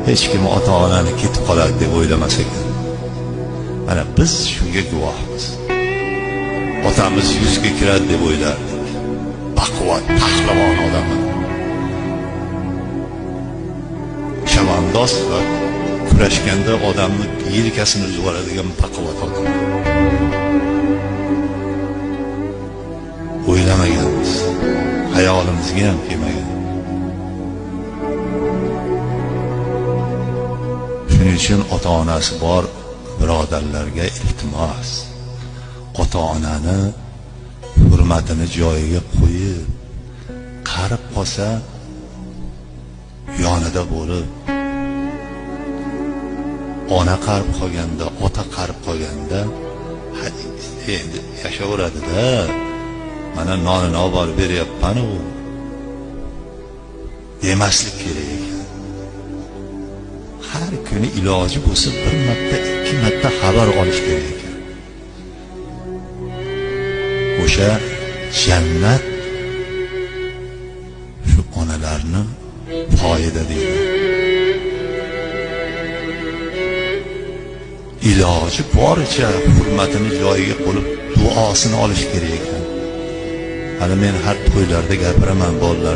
hech kim ota-onani ketib qoladi deb o'ylamas ekan. Mana biz shunga guvohmiz. Otamiz yuzga kiradi deb o'ylardik. Baquvvat, pahlavon odam. Chavandoz va kurashganda odamni yelkasini uzib oladigan baquvvat odam. O'ylamaganmiz. Hayolimizga ham kelmagan. Shuning uchun ota-onasi bor birodarlarga iltimos, ota-onani hurmatini joyiga qo'yib, qarib qolsa yonida bo'lib, ona qarib qolganda, ota qarib qolganda endi yashaveradi-da. Mana nonini olib borib beryapman u demaslik kerak ekan. Har kuni iloji bo'lsa bir marta, ikki marta xabar olish kerak ekan. O'sha jannat shu onalarni foyda deydi. Iloji boricha hurmatini joyiga qo'yib duosini olish kerak ekan. Hali men har to'ylarda gapiraman bolalar.